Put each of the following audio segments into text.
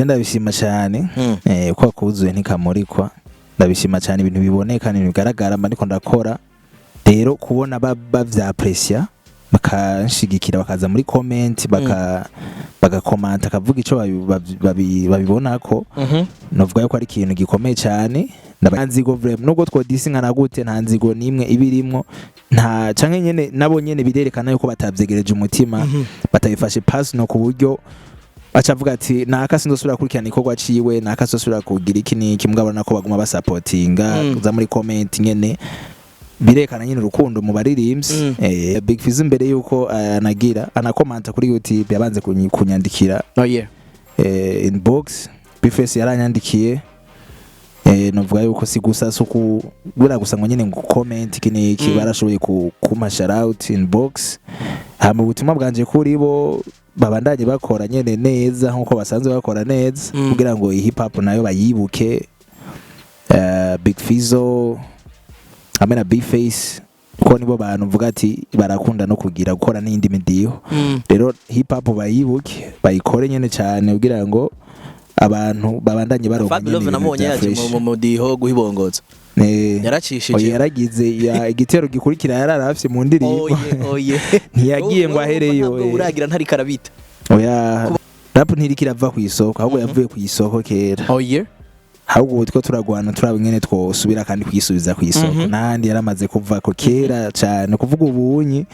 ndabishima cyane kwa kuzuye ntikamurikwa ndabishima cyane ibintu biboneka ibintu bigaragara ariko ndakora rero kubona bavyaprecia bakashigikira bakaza muri comment bagakomanta akavuga ico babibona ko novuga yuko ari ikintu gikomeye cyane ndabanzigo vraiment nubwo twodisinga gute nta nzigo nimwe ibirimwo nta canke nyene nabo nyene birerekana yuko batavyegereje umutima batayifashe pass no ku buryo acavuga ati naka sindosubira kurikirana ikorwa ciwe naka sindosubira kugira iki niki mugabana ko baguma basupportinga za muri comment nyene birekana nyine urukundo mu baririmbyi Big Fizzo imbere yuko anagira anakomanta kuri YouTube yabanze kunyandikira inbox Bifese yaranyandikiye novuga yuko si gusa suku bura gusa ngo nyine ngo comment kiniki barashoboye kuma shout out inbox hama ubutumwa bwanje kuri bo babandanye bakora nyene neza nkuko basanzwe bakora neza kugira ngo hip hop nayo bayibuke Big Fizzo amena B-Face ko nibo bantu mvuga ati barakunda no kugira gukora n'indi midiho rero hip hop bayibuke bayikore nyene cyane kugira ngo abantu babandanye baronka Fabelove namonye yaje mu mudiho guhibongoza yaracishije yaragize igitero gikurikira yararafye mu ndirimbo ntiyagiye ngo ahereyo uragira ntari karabita rap ntirikirava ku isoko ahubwo yavuye ku isoko kera ahubwo utwo turagwana turaba ingene twosubira kandi kwisubiza ku isoko nandi yaramaze kuva ko kera cyane kuvuga ubunyi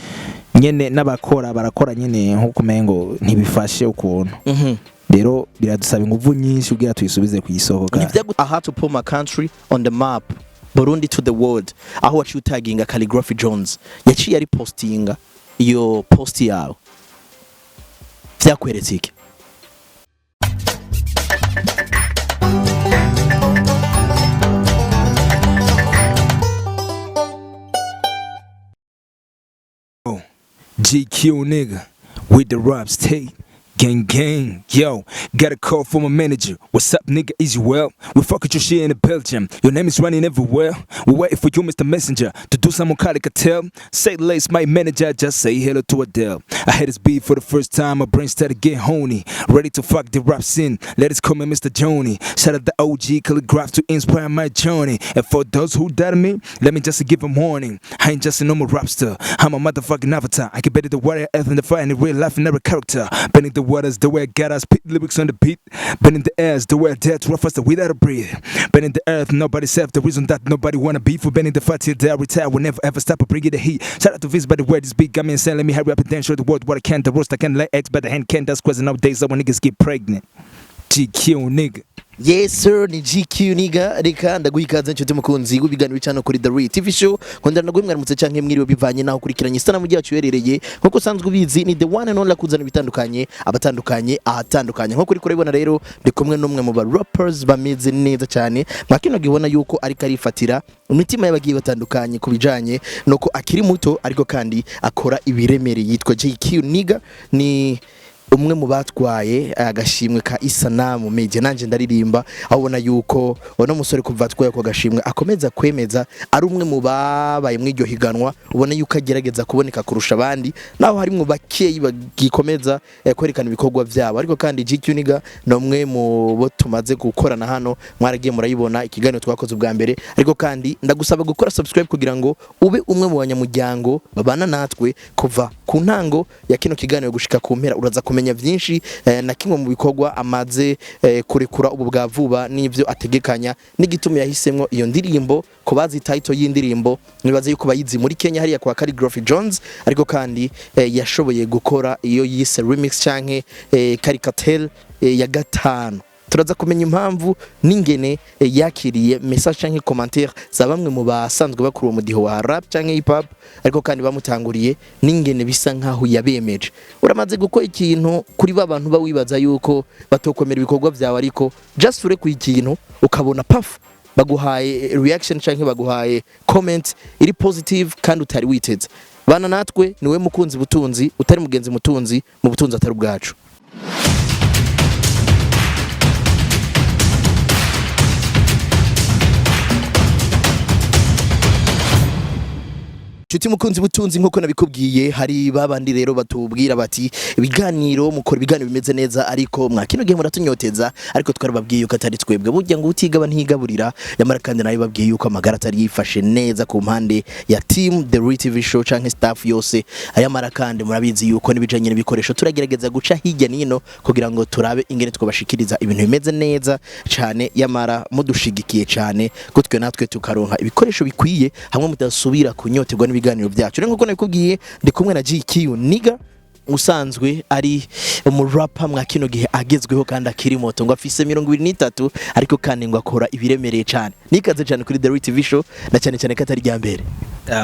nyene n'abakora barakora nyene nko kumengo ntibifashe ukuntu rero biradusaba inguvu nyinshi kugira tuyisubize ku isoko kandi I had to put my country on the map Burundi to the world aho wacu tagging Khaligraph Jones yaciye ari postinga iyo post yawe vyakweretse iki GQ nigga with the rap state gang yo got a call from a manager what's up nigga is you well we fucking your shit in Belgium your name is running everywhere we waiting for you Mr. Messenger to do some cartel say lace my manager just say hello to Adele I had this beat for the first time my brain started getting horny ready to fuck the rap scene let us come in Mr. Joni shout out the OG Khaligraph to inspire my journey and for those who doubt me let me just give them warning I ain't just a normal rapster I'm a motherfucking avatar I can bet it the warrior earth and the fire in real life and every character bending the waters the way I got us spit lyrics on the beat bending the airs the way I dare to run faster without a breathe bending the earth nobody said the reason that nobody wanna be for bending the fight till they retire will never ever stop or bring it the heat shout out to Fizzo by the way this beat got me insane let me hurry up and then show the world what I can the roast I can like X but the hand can't that's cause nowadays when niggas get pregnant GQ nigga Yes sir ni GQ niga reka ndaguhikaza nshuti mukunzi w'ibigano bicano kuri The Real TV show nkondana naguhe mwaramutse canke mwiriwe bivanye naho kurikiranye isana mu gihe cyuherereye nkuko sanzwe ubizi ni the one and only kuzana bitandukanye abatandukanye ahatandukanye nko kuri kuribona rero ndi kumwe n'umwe mu ba rappers bameze neza cyane mwakino gibona yuko ari karifatira imitima y'abagiye batandukanye kubijanye nuko akiri muto ariko kandi akora ibiremere yitwa GQ niga ni umwe mu batwaye agashimwe ka isanamu meje nanje ndaririmba abona yuko ono musore kuva twaye ko gashimwe akomeza kwemeza ari umwe mu babaye mw'iryo higanwa ubona yuko agerageza kuboneka kurusha abandi naho harimo bakeyi bagikomeza kwerekana ibikorwa byabo ariko kandi GQ niga no umwe mu bo tumaze gukorana hano mwaragiye murayibona ikiganiro twakoze ubwa mbere ariko kandi ndagusaba gukora subscribe kugira ngo ube umwe mu banyamuryango babana natwe kuva ku ntango ya kino kiganiro gushika ku mpera uraza kumenya byinshi na kimwe mu bikorwa amaze kurekura ubu bwa vuba n'ivyo ategekanya n'igituma yahisemwo iyo ndirimbo ko bazi title y'indirimbo nibaze yuko bayizi muri Kenya hariya kwa Khaligraph Jones ariko kandi yashoboye gukora iyo yise remix canke caricature ya gatanu turaza kumenya impamvu n'ingene yakiriye message canke commentaire za bamwe mu basanzwe bakuru mu diho wa rap canke hip hop ariko kandi bamutanguriye n'ingene bisa nkaho yabemeje uramaze gukora ikintu kuri babantu bawibaza yuko batokomera ibikorwa byawe ariko just ure ku ikintu ukabona paf baguhaye reaction canke baguhaye comment iri positive kandi utari witeze bana natwe niwe mukunzi butunzi utari mugenzi mutunzi mu butunzi atari ubwacu nshuti mukunzi butunzi nkuko nabikubwiye hari babandi rero batubwira bati ibiganiro mukora ibiganiro bimeze neza ariko mwakino gihe muratunyoteza ariko twarababwiye yuko atari twebwe burya ngo utigaba ntigaburira yamara kandi nayo babwiye yuko amagara atari yifashe neza ku mpande ya team The Real TV Show canke staff yose ayamara kandi murabizi yuko nibijanye n'ibikoresho turagerageza guca hirya nino kugira ngo turabe ingene twabashikiriza ibintu bimeze neza cyane yamara mudushigikiye cyane gutwe natwe tukaronka ibikoresho bikwiye hamwe mudasubira kunyoterwa n'ibiganiro byacu rero nkuko nabikubwiye ndi kumwe na GQ Niga usanzwe ari umurapa mwa kino gihe agezweho kandi akiri moto ngo afise 23 ariko kandi ngo akora ibiremereye cyane nikaze cyane kuri The Real TV Show na cyane cyane katari rya mbere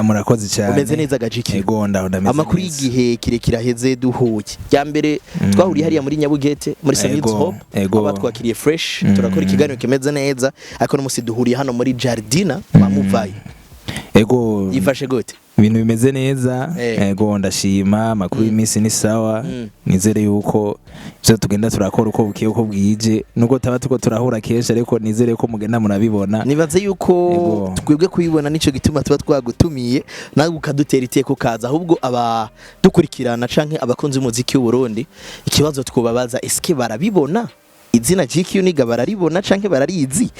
murakoze cyane umeze neza GQ ego ndameze amakuru y'igihe kirekira heze duhuye rya mbere twahuriye hariya muri Nyabugete muri Summit Hope abatwakiriye fresh turakora ikiganiro kimeze neza ariko n'umusi duhuriye hano muri Jardina mamuvaye ego yifashe gute ibintu bimeze neza ego ndashima amakuru y'imisi ni sawa nizere yuko ivyo tugenda turakora uko bukiye uko bwije nuko taba tuko turahura kenshi ariko nizere ko mugenda murabibona nibaze yuko twebwe kubibona nico gituma tuba twagutumiye nawe ukadutera iteko kaza ahubwo aba dukurikirana canke abakunzi umuziki w'u Burundi ikibazo twobabaza eske barabibona izina GQ Niga bararibona canke bararizi.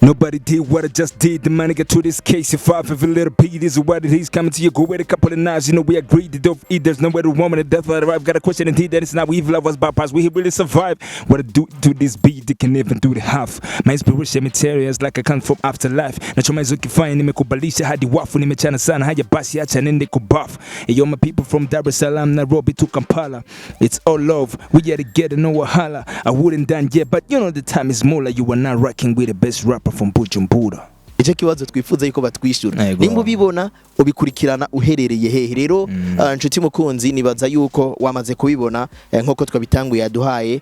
Nobody did what I just did. The money get to this case. If I every little P, this is what it is. Coming to you, go with a couple of knives. You know we agreed to don't eat. There's nowhere to woman. The death of the I've got a question indeed. That it's not evil. I was bypassed. We really survive. What I do to this beat, they can even do the half. My inspiration materials like I come from afterlife. Nacho mazuki fine. Nimekubalisha hadi wafu. Nimechana sana. Haya basi acha nende kubafu. Hey, yo, my people from Dar es Salaam, Nairobi to Kampala. It's all love. We gotta get no wahala. I wouldn't done yet, but you know the time is more like you are not rocking with the best rapper from Bujumbura. Icyo kibazo twifuza yuko batwishyura nimba ubibona ubikurikirana uherereye hehe rero nshuti mukunzi nibaza yuko wamaze kubibona nk'uko twabitanguye yaduhaye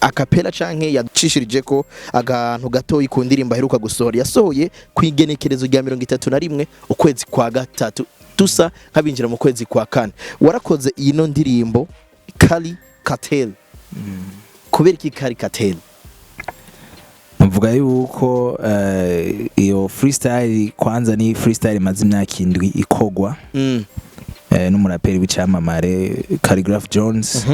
akapela canke yacishirije ko agantu gato ikundirimba heruka gusohora yasohoye kwigenekerezo rya 31 ukwezi kwa gatatu tusa nkabinjira mu kwezi kwa kane warakoze ino ndirimbo Khaligraph kubera iki Khaligraph mvuga yuko iyo freestyle kwanza ni freestyle maze imyaka 7 ikogwa n'umuraperi w'icamamare Khaligraph Jones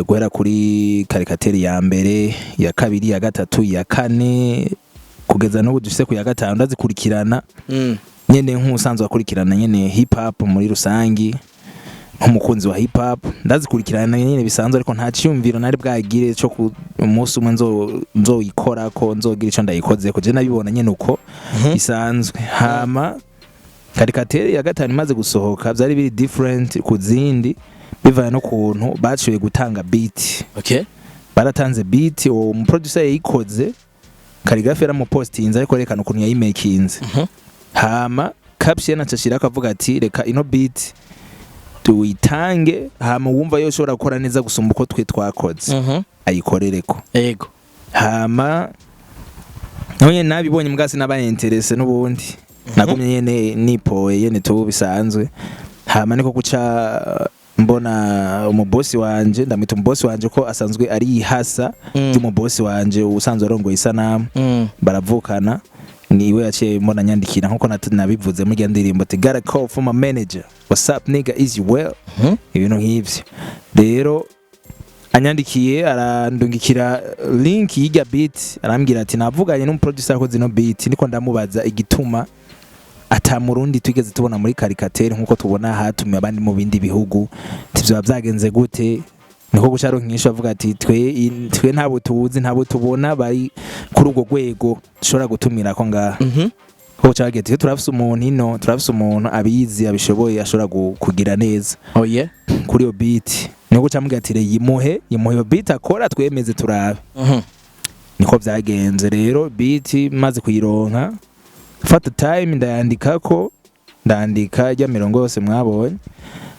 guhera kuri Khaligraph ya mbere ya kabiri ya gatatu ya kane kugeza n'ubu dufise ku ya gatanu ndazikurikirana nyene nk'usanzwe akurikirana nyene hip hop muri rusangi nk'umukunzi wa hip hop ndazikurikirana nyene bisanzwe ariko nta cyumviro nari bwagire cyo ku umunsi umwe nzoyikora ko nzogira ico ndayikoze ko je nabibona nyene uko bisanzwe hama Khaligraph ya gatanu imaze gusohoka byari biri different ku zindi bivaye no kuntu baciye gutanga beat baratanze beat uwo producer yayikoze Khaligraph yaramupostinze ariko rekana ukuntu yayimakinze hama caption acashira akavuga ati reka ino beat tuitange hama wumva yo shobora gukora neza gusumba uko twe twakoze ayikorereko yego hama none nabibonye mugasi nabaye interesse n'ubundi nagumye nyene nipoye yene tu bisanzwe hama niko guca mbona umubosi wanje ndamita umubosi wanje ko asanzwe ari ihasa y'umubosi wanje usanzwe arongoye isanamu baravukana niwe yaciye mbona nyandikira nkuko nabivuze muri ya ndirimbo ati got a call from my manager what's up nigga is you well ibintu nk'ivyo rero anyandikiye arandungikira link y'ijya beat arambwira ati navuganye n'umuproducer akoze no beat niko ndamubaza igituma atamurundi twigeze tubona muri Khaligraph nkuko tubona hatumye abandi mu bindi bihugu tivyo byagenze gute niko gucaro nkisho avuga ati twe ntabo tuzi ntabo tubona bari kuri ubwo gwego dushobora gutumira ko ngaha ho cyagete turafise umuntu ino turafise umuntu abizi abishoboye ashobora kugira neza kuri yo beat niko cyambwira ati yimuhe yo beat akora twemeze turabe niko byagenze rero beat maze kuyironka fata time ndandika ya mirongo yose mwabonye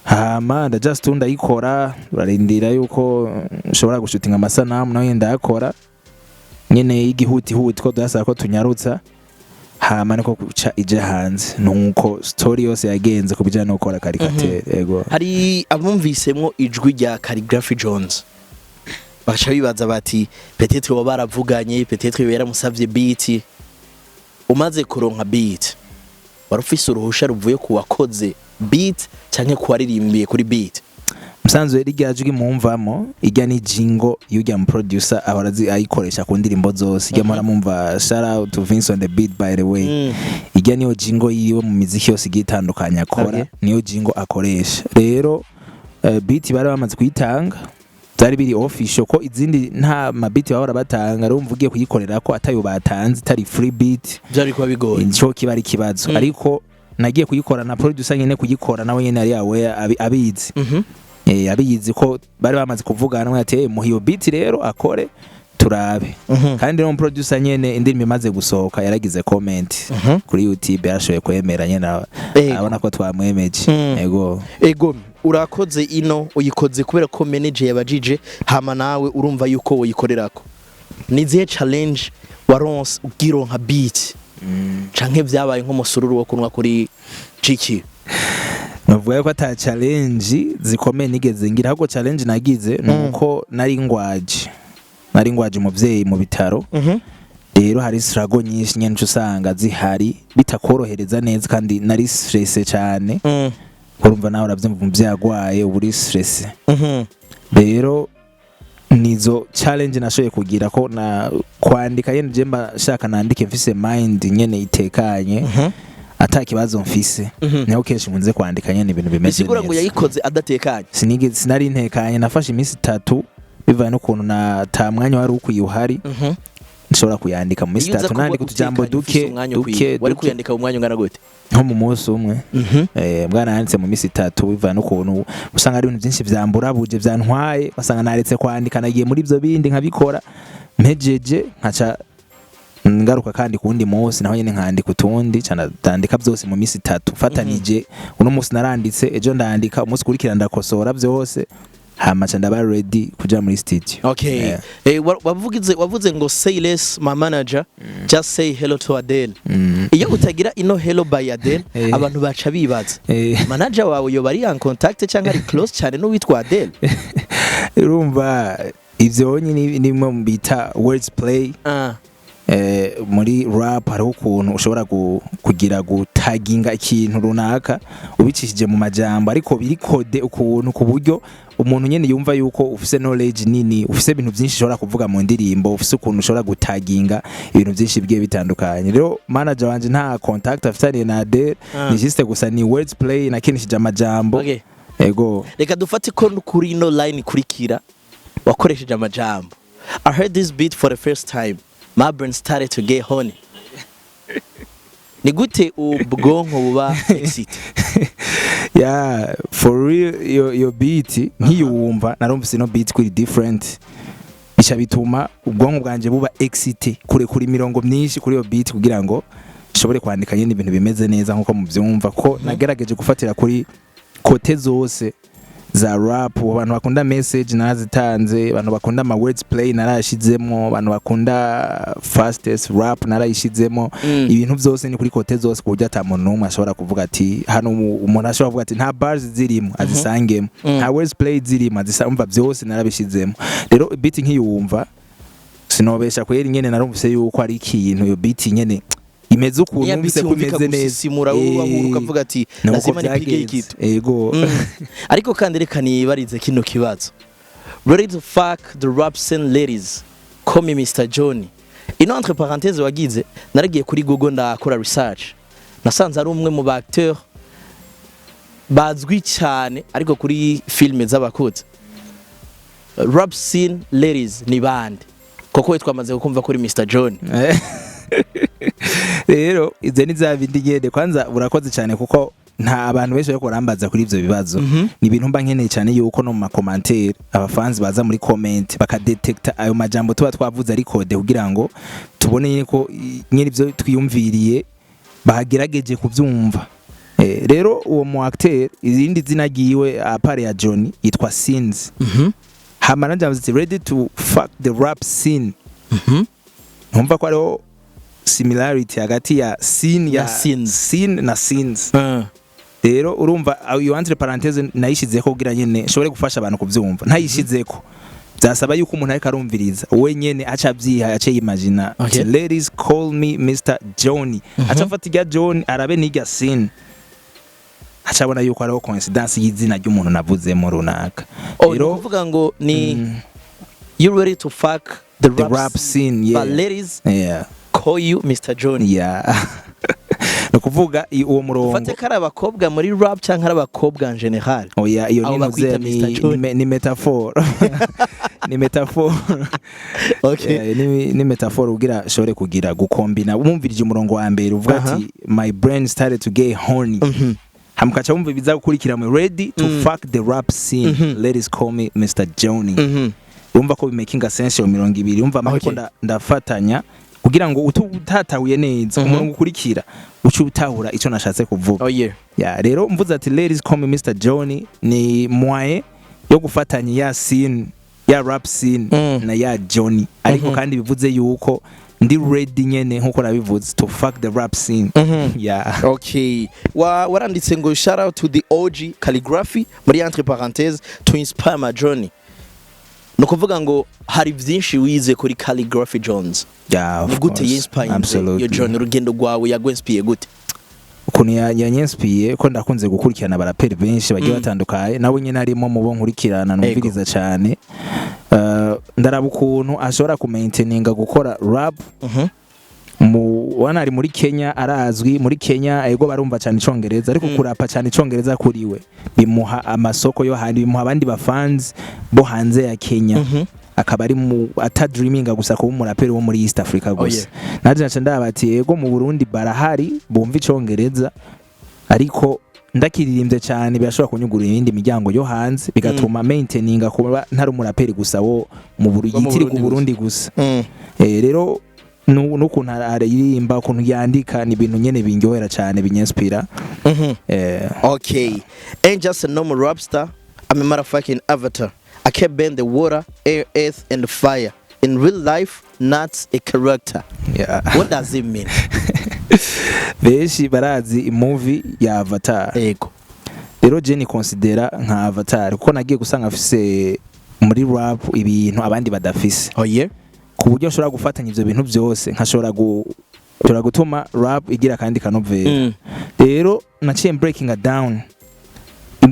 hama just ndayikora barindira yuko nshobora gushutinga amasanamu nawe ndayakora nyene igihuti ko dusaba ko tunyarutsa hama niko kuca ije hanze nuko story yose yagenze kubijana no gukora Khaligraph yego hari abumvisemwo ijwi rya Khaligraph Jones bacha bibaza bati peut-être bo baravuganye peut-être yaramusavye beat umaze kuronka beat warufise uruhusha ruvuye ku wakoze beat canke ku waririmbiye kuri beat? musanzwe irya jwi mumvamo irya ni jingo y'urya mu producer ahora ayikoresha ku ndirimbo zose irya mara mumva shout out to Vince on the beat by the way irya niyo jingo yiwe mu miziki yose igitandukanya akora niyo jingo akoresha rero beat bari bamaze kuyitanga zari biri official ko izindi nta mabiti bahora batanga rero mvugiye kuyikorera ko atayo batanze tari free beat byari kuba bigoye cyo kiba ari kibazo ariko nagiye kuyikora na producer nyene kuyikora nawe nyene ari yawe abizi abiyizi ko bari bamaze kuvugana mwe ati muhiyo beat rero akore turabe kandi no producer nyene indirimbo imaze gusohoka yaragize comment kuri YouTube yarashoye kwemera nyene abona ko twamwemeje ego urakoze ino uyikoze kubera ko manager yabajije hama nawe urumva yuko woyikorerako nizihe challenge waronse ugironka beat canke vyabaye nk'umusururu wo kunwa kuri GQ? Navuga ko ata challenge zikomeye nigeze ngira ahubwo challenge nagize nuko nari ngwaje umuvyeyi mu bitaro rero hari struggle nyinshi nyene usanga zihari bitakorohereza neza kandi nari stress cyane urumva nawe uravyumva umuvyeyi agwaye uburi stress rero nizo challenge nashoye kugira ko na kwandika yene je mba shaka nandike mfise mind nyene itekanye atakibazo mfise naho kenshi nkunze kwandika nyene ibintu bimeze neza. Bisigura ngo yayikoze adatekanye? Sinari ntekanye nafashe iminsi 3 bivaye no kuntu na ta mwanya wari ukuyuhari nshobora kuyandika mu minsi 3 nandika utujambo duke wari kuyandika mu mwanya ungana gute? Nko mu munsi umwe bwana yanditse mu minsi 3 bivaye no kuntu usanga ari ibintu byinshi vyambura buje vyantwaye basanga naretse kwandika nagiye muri ivyo bindi nkabikora mpejeje nkaca ngaruka kandi kundi munsi naho nyene nkandika utundi cyane ndandika byose mu minsi 3 fatanije uno munsi naranditse ejo ndandika umunsi kurikira ndakosora byose hama cha ndaba ready kuja muri studio. Okay. Wavuze ngo say less my manager just say hello to Adele. Iyo utagira ino hello by Adele abantu baca bibaza manager wawe yo bari en contact cyangwa ari close cyane no witwa Adele? Urumva ivyo nyine ni mu bita words play muri rap hari ukuntu ushobora kugira gutaginga ikintu runaka ubicishije mu majambo ariko biri code ukuntu ku buryo umuntu nyene yumva yuko ufise knowledge nini ufise ibintu byinshi ushobora kuvuga mu ndirimbo ufise ukuntu ushobora gutaginga ibintu byinshi bigiye bitandukanye rero manager wanje nta contact afitanye na Adele ni juste gusa ni words play nakinishije amajambo. Ego reka dufate ko kuri no line kurikira wakoresheje amajambo. I heard this beat for the first time. My brain started to get honey. Ni gute ubwonko buba exit? Yeah, for real your beat nkiyumva narumvise no beat kuri different bica bituma ubwonko bwanje buba exit kuri imirongo myinshi kuri yo beat kugira ngo nshobore kwandika nyine ibintu bimeze neza nkuko muvyumva ko nagerageje gufatira kuri kote zose za rap abantu bakunda message narazitanze abantu bakunda ama words play narashizemo abantu bakunda fastest rap narayishizemo ibintu byose ni kuri kote zose kujya atamuntu numwe ashobora kuvuga ati hano umuntu ashobora kuvuga ati nta bars zirimo azisangemo nta words play zirimo azisamba byose narabishizemo rero beat nkiyumva sinobesha kweri nyene narumvise yuko ari ikintu yo beat nyene imeze ukuntu umvise ko imeze neza simura ukavuga ati lazima nipige ikitu. Ego ariko kandi reka nibarize kino kibazo. Ready to fuck the rap scene ladies, call me Mr. Johnny. Ino entre parenthèses wagize naragiye kuri Google ndakora research nasanze ari umwe mu ba acteurs bazwi cyane ariko kuri filme z'abakuze. Rap scene ladies ni bande koko twamaze gukumva kuri Mr. Johnny. Rero izo ni za bindi ngende kwanza urakoze cyane kuko nta abantu benshi bari kurambaza kuri ivyo bibazo ni ibintu mba nkeneye cyane yuko no mu commentaire abafanzi baza muri comment bakadetecta ayo majambo tuba twavuze ari code kugira ngo tubone ko nyine ivyo twiyumviriye bahagerageje kuvyumva. Rero uwo mu acteur izindi zina giwe apare ya Johnny yitwa Sins. Hama nanjye ready to fuck the rap scene. Numva ko ariho similarity hagati ya scene ya scene na scenes. Rero urumva iyo entre parenthèse nayishizeko kugira nyene shobore gufasha abantu kuvyumva ntayishizeko byasaba yuko umuntu ariko arumviriza wenyene aca byiha ace yimagina Okay. ladies call me Mr. Johnny aca afata irya John arabe n'irya scene acabona yuko ariho coincidence y'izina ry'umuntu navuzemo runaka rero kuvuga ngo ni you ready to fuck the rap scene, but yeah. ladies Yeah. call you Mr. Johnny. Yeah. No kuvuga uwo murongo. Ufate kari abakobwa muri rap cyangwa ari abakobwa en general. Oya iyo Abo ni bakwita Mr. Johnny. ni metaphor. Ni metaphor. Okay. Yeah, ni metaphor ugira shore kugira gukombina umumvirije umurongo wa mbere uvuga ati my brain started to get horny. Hamkacha wumva biza gukurikira mu ready to fuck the rap scene. Ladies call me Mr. Johnny. Urumva ko bimakinga sense yo 200 urumva amako ndafatanya kugira ngo utatahuye neza umurongo ukurikira ucu utahura ico nashatse kuvuga. Oh yeah. Yeah, rero mvuze ati ladies call me Mr. Johnny ni moyen yo gufatanya ya scene ya rap scene na ya Johnny ariko kandi bivuze yuko ndi ready nyene nkuko nabivuze to fuck the rap scene. Yeah. Okay. Waranditse ngo shout out to the OG calligraphy muri entre parenthèses to inspire my journey. No kuvuga ngo hari byinshi wize kuri Khaligraph Jones. Yeah, of gute course. yinspire Absolutely. yo journey urugendo rwawe yagwenspire gute? Ukuntu yanyenspiye ko ndakunze gukurikirana baraperi benshi bagiye batandukaye nawe nyene harimo mu bo nkurikirana numviriza cyane. Ndaraba ukuntu ashobora kumaintaininga gukora rap. Wana ari muri Kenya arazwi muri Kenya ego barumva cyane icongereza ariko kurapa cyane icongereza kuriwe bimuha amasoko yo handi bimuha abandi ba fans bo hanze ya Kenya. Akaba ari mu atadreaminga gusa ko umuraperi wo muri East Africa gusa. Naje naca ndabati ego mu Burundi barahari bumva icongereza ariko ndakiririmbye cyane birashobora kunyugurira ibindi miryango yo hanze bigatuma maintaininga kuba ntari umuraperi gusa wo mu Burundi gusa. Rero nukuntu aririmba ukuntu yandika ni ibintu nyene bingyohera cyane binyenspira. Okay. Ain't just a normal rap star, I'm a motherfucking avatar. I can bend the water, air, earth and the fire. In real life, not a character. Yeah. What does it mean? Beshi barazi movie ya Avatar. Ego. Rero je ni considera nka Avatar kuko nagiye gusanga afise muri rap ibintu abandi badafise. Oh yeah. Ku buryo nshobora gufatanya ivyo bintu byose nkashobora gutuma rap igira kandi kanovera. Rero naciye breaking down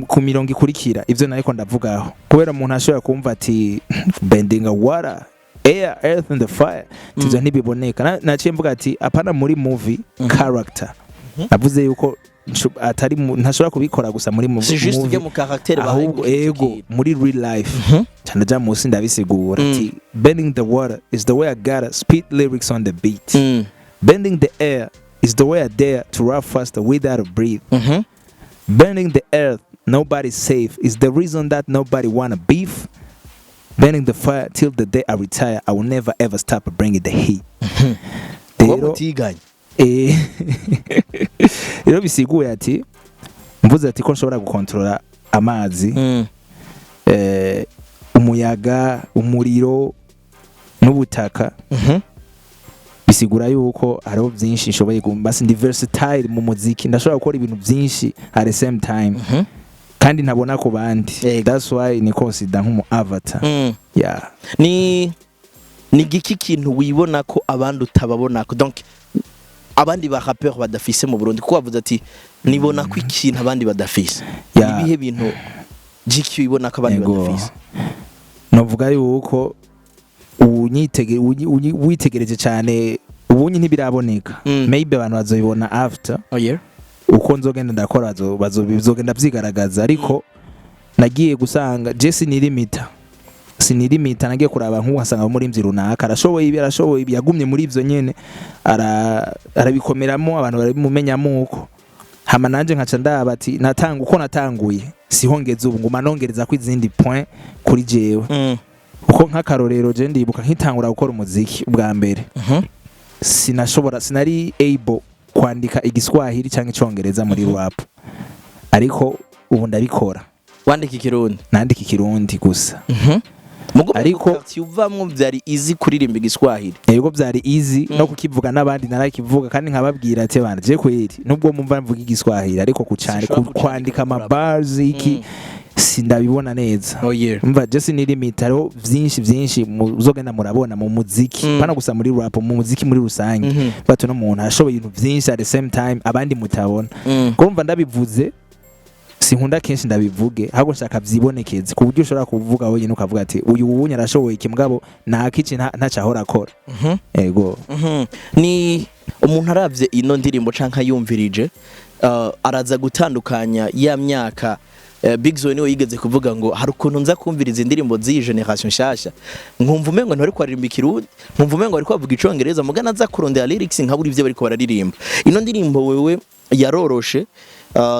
ku mirongo ikurikira ivyo nariko ndavugaho kubera umuntu ashobora kumva ati bending a water air earth and the fire tizo ntibiboneka naciye mvuga ati apana muri movie character avuze yuko atari ntashobora kubikora gusa muri movie si juste mu caractère ahubwo ego muri real life cyane ja musi ndabisigura ati bending the water is the way I gotta spit lyrics on the beat. Bending the air is the way I dare to rap faster without a breathe. Bending the earth, nobody's safe, is the reason that nobody wanna beef. Bending the fire till the day I retire, I will never ever stop bringing the heat. Rero bisiguye ati mvuze ati ko nshobora gukontrola amazi, umuyaga, umuriro n'ubutaka. Bisigura yuko hariho byinshi nshoboye basi ndi versatile mu muziki ndashobora gukora ibintu byinshi at the same time. Kandi ntabona ku bandi. That's why ni consider nk'umu avatar. Yeah. Ni giki kintu wibona ko abandi utababona ko donc abandi ba rappeur badafise mu Burundi kuko bavuze ati nibona ko ikintu abandi badafise. Ibihe bintu GQ ibona ko abandi badafise. Novuga yuko witegereje cyane ubunyi ntibiraboneka. Maybe abantu bazobibona after. Oh yeah. Uko nzogenda ndakora bazogenda byigaragaza ariko nagiye gusanga Jesse sinirimita nagiye kuraba nk'uwasanga muri imvyi runaka arashoboye ibi yagumye muri ivyo nyene arabikomeramo abantu barabimumenyamo uko hama nanje nkaca ndabati natanguye sihongeza ubu nguma nongereza ko izindi point kuri jewe. Uko nk'akarorero je ndibuka nkitangura gukora umuziki ubwa mbere. Sinari able kwandika igiswahili cyangwa icongereza muri rap ariko ubu ndabikora. Wandika ikirundi? Nandika ikirundi gusa. Ariko uvamwe byari easy kuririmba igiswahili. Yego byari easy no kukivuga nabandi narakivuga kandi nkababwira ati banje kweri nubwo mumva mvuga igiswahili ariko kucane kwandika ama bars iki sindabibona neza. Oh yeah. Umva just ni limit hariho vyinshi muzogenda murabona mu muziki pana gusa muri rap mu muziki muri rusange batu no muntu ashoboye ibintu vyinshi at the same time abandi mutabona kumva ndabivuze sinkunda kenshi ndabivuge ahubwo nshaka vyibonekeze ku buryo ushobora kuvuga wenyine ukavuga ati uyu ubunye arashoboye iki mugabo ntakici ntacahora akora ego ni umuntu aravye ino ndirimbo canka yumvirije araza gutandukanya ya myaka Big Zo niwe yigeze kuvuga ngo hari ukuntu nza kumviriza indirimbo z'iyi generation nshasha nkumva umengo ntari kwaririmba ikirundi nkumva umengo ari kwavuga icongereza mugana aza kurondera lyrics nkaburi ivyo bariko bararirimba ino ndirimbo wewe yaroroshe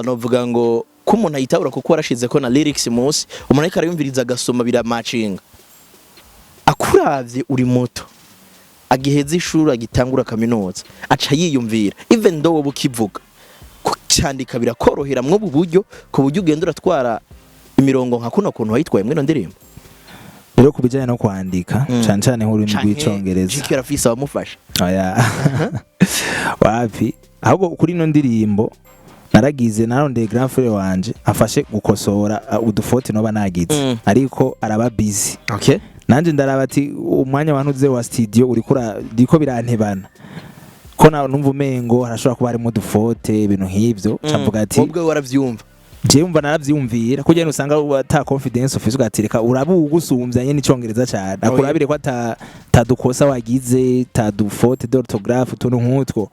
novuga ngo ko umuntu ayitabura kuko warashize ko na lyrics munsi umuntu ariko arayumviriza agasoma bira matching akuravye uri muto agiheza ishuri agitangura kaminuza aca yiyumvira even though bukivuga cyandika birakorohera mwo buryo ku buryo ugenda uratwara imirongo nka kuno kuntu wayitwaye mwino ndirimbo rero kubijanye no kwandika cyane nk'uri mu rw'icongereza Jikira Fizzo wamufasha oya wapi ahubwo kuri ino ndirimbo naragize narondeye grand frère wanje afashe gukosora udufote no banagize ariko araba busy okay nanje ndaraba ati umwanya wantuze wa studio uri kura diko birantebana ko numva umengo harashobora kuba harimo dufote ibintu nk'ivyo camvuga ati ubwo waravyumva je umva naravyumvira kugenda usanga ata confidence ufise ugatireka urabugusumbya nyene icongereza cyane akurabire ko ata dukosa wagize ta dufote d'orthographe tuntu nk'utwo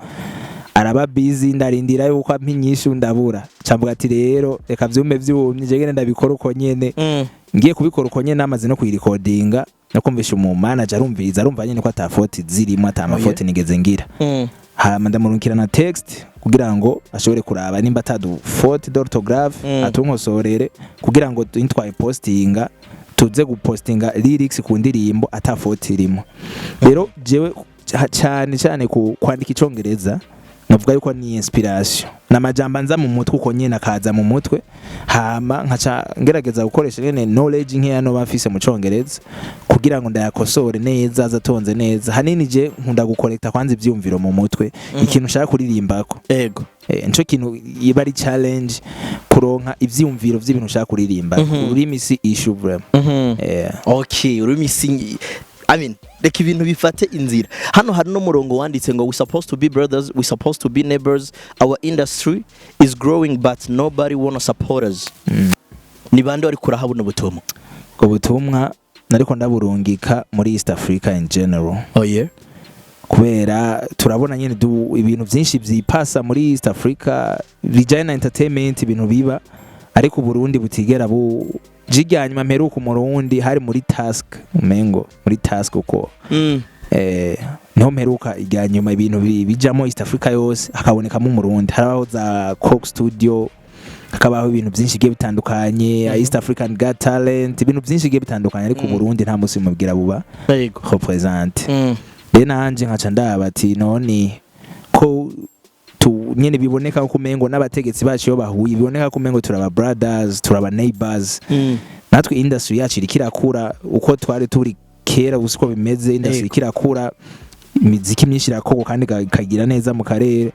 araba busy ndarindira yuko ampinyisha ndabura camvuga ati rero reka vyume vyumye je gene ndabikora uko nyene ngiye kubikora uko nyene amaze no kuyirecordinga nakumvisha umu manager arumva nyene ko ata fote zirimo ata amafote nigeze ngira hama ndamurukira na text kugira ngo ashobore kuraba nimba atadu fote d'orthographe atunkosorere kugira ngo intwaye postinga tuze gupostinga lyrics ku ndirimbo ata fote irimo rero jewe cyane kwandika icongereza navuga yuko ni inspiration namajamba nza mu mutwe uko nyene akaza mu mutwe hama nkaca ngerageza gukoresha nyene knowledge nkeya no bafise mu congereza kugira ngo ndayakosore neza azatonze neza hanini je nkunda gukolekta kwanza ivyumviro mu mutwe ikintu nshaka kuririmbako ego nico kintu iba ari challenge kuronka ivyumviro vy'ibintu nshaka kuririmba urimi si issue vraiment okay urimi si I mean, reka ibintu bifate inzira. Hano hari no murongo wanditse ngo we supposed to be brothers, we supposed to be neighbors. Our industry is growing but nobody wanna support us. Ni bande bari kurahabona ubutumwa. Ko butumwa nariko ndaburungika muri East Africa in general. Oh yeah. Kubera turabona nyene ibintu byinshi byipasa muri East Africa bijanye na entertainment ibintu biba ariko Burundi butigera jiganyuma mperuka umurundi hari muri task umengo muri task uko no mperuka iganyuma ibintu bijamo East Africa yose hakabonekamo umurundi haraho za Coke Studio hakabaho ibintu byinshi giye bitandukanye East African Got Talent ibintu byinshi giye bitandukanye ariko Burundi nta musi mubwira buba yego represent nanje nkaca ndaba ati none ko tu nyene biboneka ko mengo n'abategetsi bacu yo bahuye biboneka ko mengo turaba brothers turaba neighbors natwe industry yacu ikirakura uko twari turi kera usiko bimeze industry ikirakura imiziki myinshi irakoko kandi kagira neza mu karere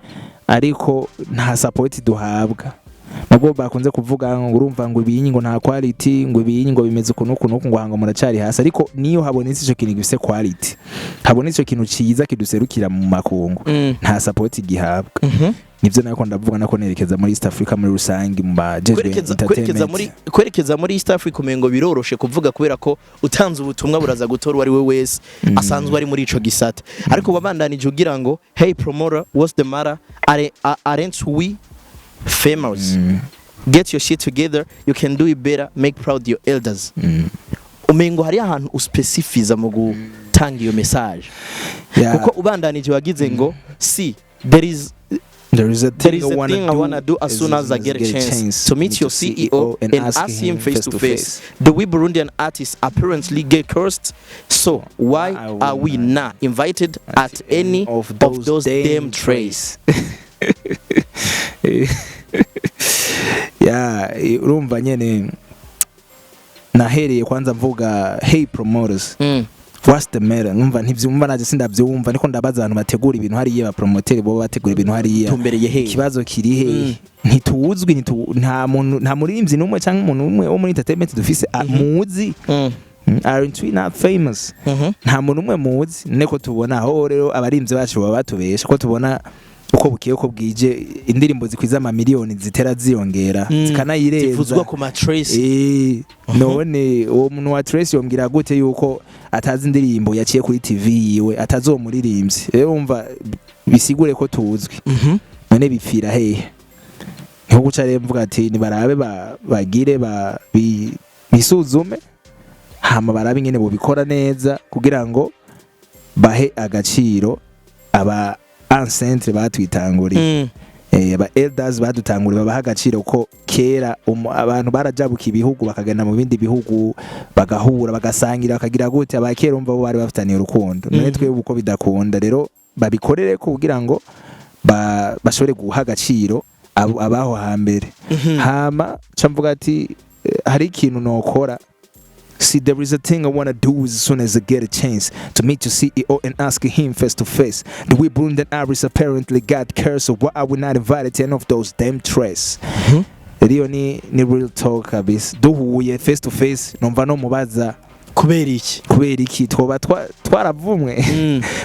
ariko nta support duhabwa nabwo bakunze kuvuga ngo urumva ngo ibinyi ngo nta quality ngo ibinyi ngo bimeze kunuku ngo hanga muracari hasi ariko niyo habonetse ico kintu gifise quality habonetse ico kintu ciza kiduserukira mu makungu nta support gihabwa nivyo nako ndavuga nako nerekeza muri East Africa muri rusangi mu bajejwe entertainment kwerekeza muri East Africa umengo biroroshe kuvuga kubera ko utanze ubutumwa buraza gutora wari we wese asanzwe ari muri ico gisata ariko babandanije ugira ngo hey promoter what's the matter aren't we famous get your shit together you can do it better make proud your elders umengo hari ahantu uspecifiza mu gutanga iyo message kuko ubandanije wagize ngo see there is a thing I wanna do as soon as I get a chance to meet your CEO and ask him face to face. The we Burundian artists apparently get cursed, so why are we not invited at any of those damn trays? urumva nyene nahereye kwanza mvuga hey promoters what's the matter numva ntivyumva naje sindavyumva niko ndabaza abantu bategura ibintu hariye ba promoter bo bategura ibintu hariye tumbereye he ikibazo kiri he ntituzwi nta muririmbyi numwe cyangwa umuntu umwe wo muri entertainment dufise muzi aren't we not famous nta muntu umwe muzi neko tubona aho rero abarimvyi bacu baba batubesha ko tubona uko bukiye uko bwije indirimbo zikwiza ama miliyoni zitera ziyongera zikanayireza zivuzwa ku ma Trace none uwo muntu wa Trace yombwira gute yuko atazi indirimbo yaciye kuri TV yiwe atazomuririmbyi rero umva bisigure ko tuzwi none bipfira hehe nko guca rero mvuga ati ni barabe bagire bisuzume hama barabe nyene bo bikora neza kugira ngo bahe agaciro aba ancêtre batwitanguriye aba elders badutanguriye babaha agaciro ko kera abantu barajabuka ibihugu bakagenda mu bindi bihugu bagahura bagasangira bakagira gute abakera umva bo bari bafitaniye urukundo none twebwe uko bidakunda rero babikorere ko kugira ngo bashobore guha agaciro abaho hambere hama camvuga ati hari ikintu nokora. See, there is a thing I wanna do as soon as I get a chance to meet your CEO and ask him face to face. The way Brundan Iris apparently got cursed, so why are we not invited to any of those damn Trace? Rero ni real talk kabisa. Duhuye face to face, numva no mubaza kubera iki twoba twaravumwe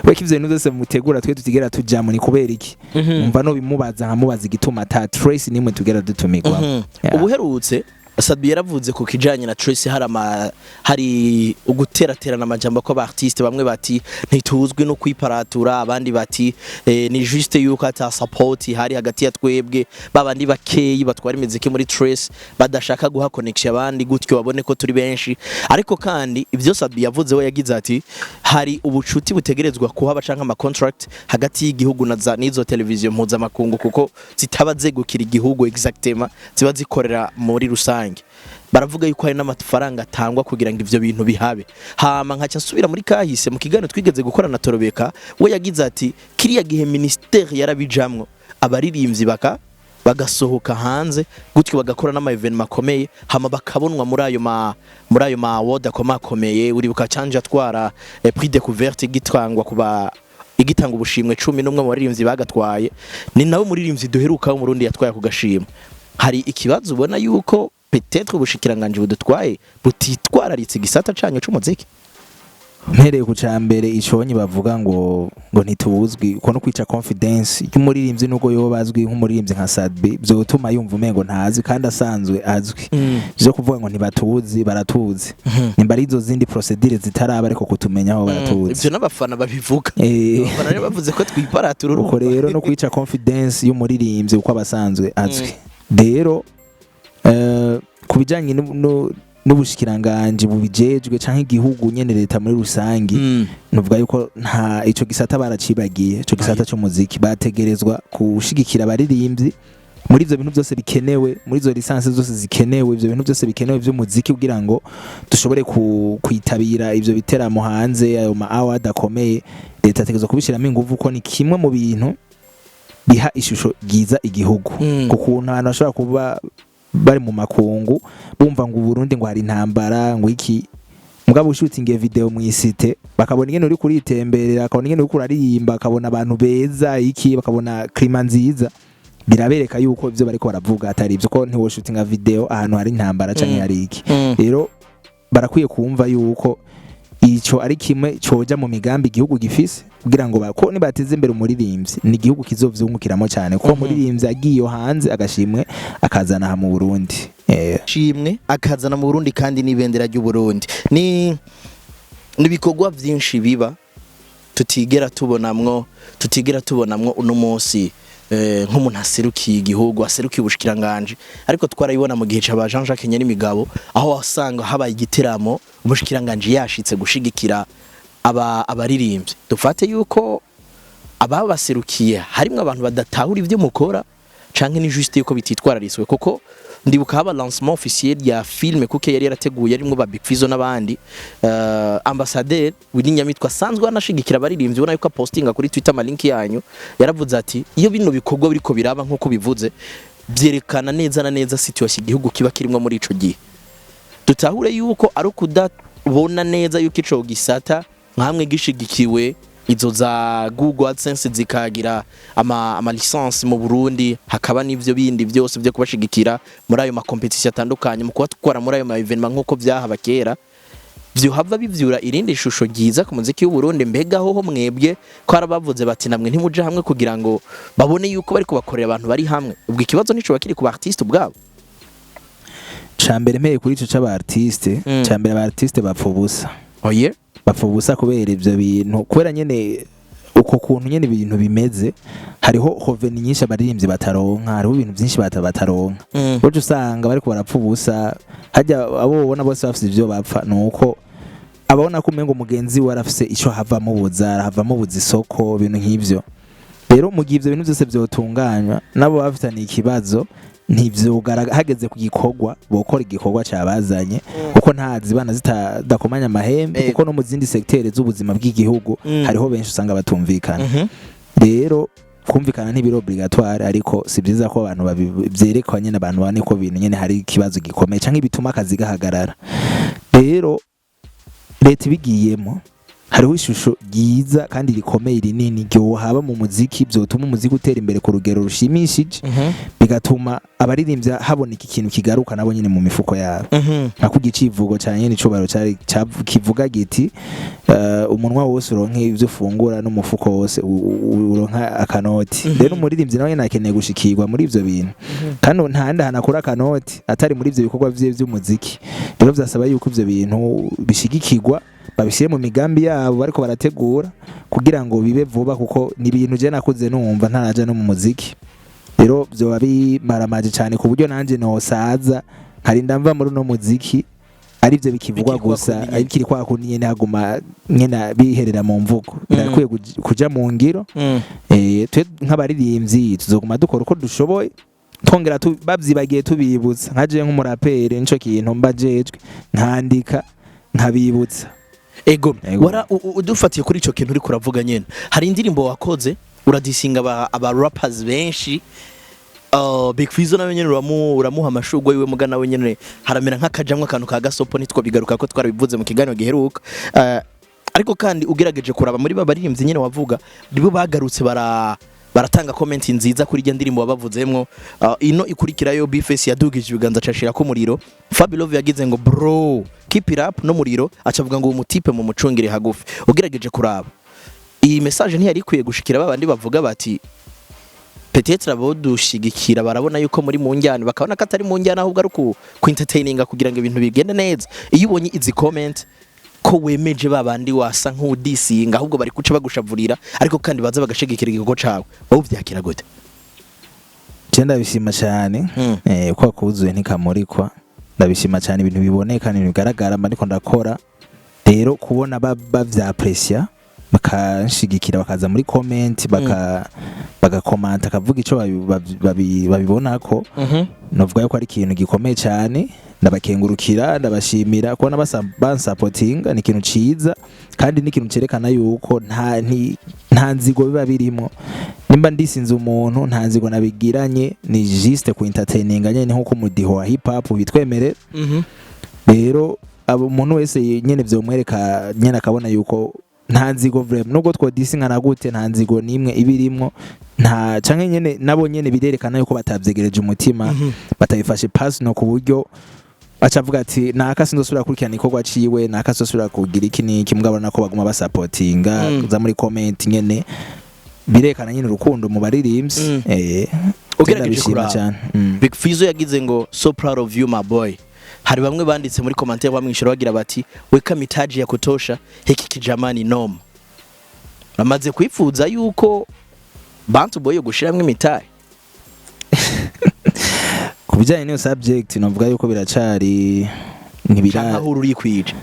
we kivyo bintu byose mutegura twe tutigera tujamo ni kubera iki numva no bimubaza nkamubaza igituma ta Trace nimwe tugera dutumikwa. Ubuherutse Sadbi yaravuze ku kijanye na Trace hari uguteraterana amajambo ko artiste bamwe bati ntituzwi no kwiparatura abandi bati ni juste yuko ata support hari hagati ya twebwe babandi bakeyi batwara imiziki muri Trace badashaka guha connection abandi gutyo babone ko turi benshi ariko kandi ivyo Sadbi yavuze we yagize ati hari ubucuti butegerezwa kuhaba canka ama contract hagati y'igihugu na nizo televiziyo mpuzamakungu kuko zitaba zegukira igihugu exactement ziba zikorera muri rusange baravuga yuko hari n'amafaranga atangwa kugira ngo ivyo bintu bihabe hama nkaca nsubira muri kahise mu kiganiro twigeze gukora na Torobeka we yagize ati kiriya gihe ministeri yarabijamwo abaririmbyi bagasohoka hanze gutyo bagakora n'ama event makomeye hama bakabonwa muri ayo ma award akomakomeye uri bukacanje atwara prix découverte gitangwa kuba igitanga ubushimwe 10 n'umwe mu baririmbyi bagatwaye ni nawe muririmbyi duheruka mu Burundi yatwaye ku gashimwe hari ikibazo ubona yuko peut-être ubushikiranganje budutwaye butitwararitse gisata canyo c'umuziki mpereye ku cambere iconyi bavuga ngo ntituzwi ko no kwica confidence y'umuririmbyi nuko yo bazwi nk'umuririmbyi nka Sadbi byo gutuma yumva umengo ntazi kandi asanzwe azwi byo kuvuga ngo ntibatuzi baratuzi nimba ari izo zindi procedure zitaraba ariko kutumenya aho baratuzi ibyo n'abafana babivuga abafana bavuze ko twiparatura uko rero no kwica confidence y'umuririmbyi uko abasanzwe azwi rero kubijanye n'ubushikiranganje bubijejwe canke igihugu nyene leta muri rusangi nuvuga yuko nta ico gisata baracibagiye ico gisata cyo muziki bategerezwa kushigikira abaririmbyi muri ivyo bintu byose bikenewe muri izo lisansi zose zikenewe ivyo bintu byose bikenewe byo muziki kugira ngo dushobore kwitabira ivyo biteramo hanze ayo ma award akomeye leta ategerezwa kubishiramo ingufu ko ni kimwe mu bintu biha ishusho giza igihugu kuko abantu bashobora kuba bari mu makungu bumva ngo Burundi ngo hari intambara ngo iki mugabo ushooting video mu isite bakabona ingene uri kuritemberera bakabona ingene uri kuraririmba bakabona abantu beza iki bakabona klima nziza birabereka yuko ivyo bariko baravuga atari ivyo ko ntiwo shooting video ahantu hari intambara canke hari iki rero barakwiye kumva yuko ico ari kimwe coja mu migambi igihugu gifise kugira ngo bako nibateze imbere umuririmbyi ni igihugu kizovyungukiramo cyane ko umuririmbyi agiye hanze agashimwe akazana ha mu Burundi shimwe akazana mu Burundi kandi n'ibendera ry'u Burundi ni bikorwa byinshi biba tutigera tubonamwo uno munsi nk'umuntu aserukiye igihugu aserukiye ubushikiranganje ariko twarayibona mu gihe cya Jean Jacques Nyirimigabo aho wasanga habaye igiteramo ubushikiranganje yashitse gushigikira abaririmbyi dufate yuko ababaserukiye harimo abantu badatahura ivyo mukora canke ni juste yuko bititwarariswe koko ndibuka haba lancement officiel ya film kuko yari yarateguye arimo ba Big Fizzo n'abandi ambassadeur w'Inyamitwa sanzwe anashigikira abaririmbyi ubona yuko postinga kuri Twitter malink yanyu yaravuze ati iyo bino bikorwa biriko biraba nkuko bivuze byerekana neza na neza situation igihugu kiba kirimo muri ico gihe dutahure yuko ari kudabona neza yuko ico gisata nkamwe gishigikiwe izo za Google AdSense zikagira ama license mu Burundi hakaba n'ivyo bindi byose byo kubashigikira muri ayo ma competition atandukanye mu kubatwara muri ayo ma evenement nkuko byahaba kera byo hava bivyura irindi shusho ryiza ku muziki w'u Burundi mbega ho mwebwe ko arabavuze bati namwe ntimuje hamwe kugira ngo babone yuko bari kubakorera abantu bari hamwe ubwo ikibazo nico bakiri ku artiste ubwabo cambere mpeye kuri ico c'aba artiste cambere aba artiste bapfubusa oye bapfubusa kubera ivyo bintu kubera nyene uko kuntu nyene ibintu bimeze hariho hoveni nyinshi abaririmbyi bataronka hariho ibintu byinshi bataronka buryo usanga bari kubarapfubusa hajya abo ubona bose bafite ivyo bapfa nuko ababona ko umengo mugenzi we arafise ico havamo buzara havamo buzisoko ibintu nk'ivyo rero mu gihe ivyo bintu byose byotunganywa nabo bafitaniye ikibazo ntivyo hageze ku gikorwa bokora igikorwa cyabazanye kuko ntazi bana zitadakomanya amahembe kuko no mu zindi secteur z'ubuzima bw'igihugu hariho benshi usanga batumvikana rero kumvikana ntibiro obligatoire ariko si byiza ko abantu babyerekwa nyene abantu bane ko bintu nyene hari ikibazo gikomeye canke bituma akazi gahagarara rero leta bigiyemo hariho ishusho ryiza kandi rikomeye rinini ryo haba mu muziki byotuma umuziki utera imbere ku rugero rushimishije bigatuma abaririmbya haboneka ikintu kigaruka nabo nyine mu mifuko yabo nka kugicivugo cyane n'icubaro cyari kivuga giti umunwa wose uronke ivyo ufungura n'umufuko wose uronka akanoti rero umuririmbyi nawe nakeneye gushikirwa muri ivyo bintu kandi ntahandi hanakura akanoti atari muri ivyo bikorwa vy'umuziki rero byasaba yuko ivyo bintu bishigikirwa babishyire mu migambi yabo bariko barategura kugira ngo bibe vuba kuko ni ibintu je nakuze numva ntaraje no mu muziki rero byo bimaramaje cyane ku buryo nanje nosaza nkarinda mva muri no muziki ari byo bikivugwa gusa arikiri kwa kundi nyene haguma nyene biherera mu mvugo birakwiye kuja mu ngiro twe nk'abaririmbyi tuzoguma dukora uko dushoboye twongera babyibagiye tubibutsa nkaje nk'umurapere nico kintu mbajejwe nkandika nkabibutsa ego wara udufatiye kuri ico kintu uri kuravuga nyene hari indirimbo wakoze uradisinga aba rappers benshi Big Fizzo nawe nyene uramuha amashugwe yiwe mugana we nyene haramera nk'akajamwe akantu ka gasopo nitwo bigaruka ko twarabivuze mu kiganiro giheruka ariko kandi ugerageje kuraba muri babaririmbyi nyene wavuga nibo bagarutse baratanga comment nziza kuri iyo ndirimbo wabavuzemwo ino ikurikirayo Bface yadugije ibiganza cashira ko muriro Fabelove yagize ngo bro keep it up no muriro acavuga ngo umutipe mu mucungire hagufi ugerageje kuraba iyi message ntiyari ikwiye gushikira babandi bavuga bati peut-être abo dushigikira barabona yuko muri mu njyana bakabona ko atari mu njyana ahubwo ari ku entertaininga kugira ngo ibintu bigende neza iyo ubonye izi comment ko wemeje babandi wasa nk'udisinga ahubwo bari kuca bagushavurira ariko kandi baza bagashigikira igikorwa cawe wowe vyakira gute cyenda bishima cyane kwa kuzuye ntikamurikwa ndabishima cyane ibintu biboneka n'ibintu bigaragara ariko ndakora rero kubona bavyaprecia bakashigikira bakaza muri comment bagakomanta akavuga ico babibona ko novuga yuko ari ikintu gikomeye cyane ndabakengurukira ndabashimira kubona bansapotinga ni ikintu ciza kandi ni ikintu cerekana yuko nta nzigo biba birimo nimba ndisinze umuntu nta nzigo nabigiranye ni juste ku entertaininga nyene nko kumudiho wa hip hop bitwemerera rero abo umuntu wese nyene vyomwereka nyene akabona yuko nta nzigo vraiment nubwo twodisinga gute nta nzigo nimwe ibirimwo nta canke nyene nabo nyene birerekana yuko batavyegereje umutima batabifashe personal ku buryo acavuga ati naka sindosubira kurikirana ikorwa ciwe naka sindosubira kugira iki niki mugabona ko baguma basupportinga za muri comment nyene birekana nyene urukundo mu baririmbyi ugerageje kuraba Big Fizzo yagize ngo so proud of you my boy hari bamwe banditse muri commentaire bamwishura bagira bati weka mitaji ya kutosha hiki kijamani noma bamaze kwifuza yuko bantu boye gushiramwe imitayi kubijanye niyo subject novuga yuko biracari ntibira aho uri kwije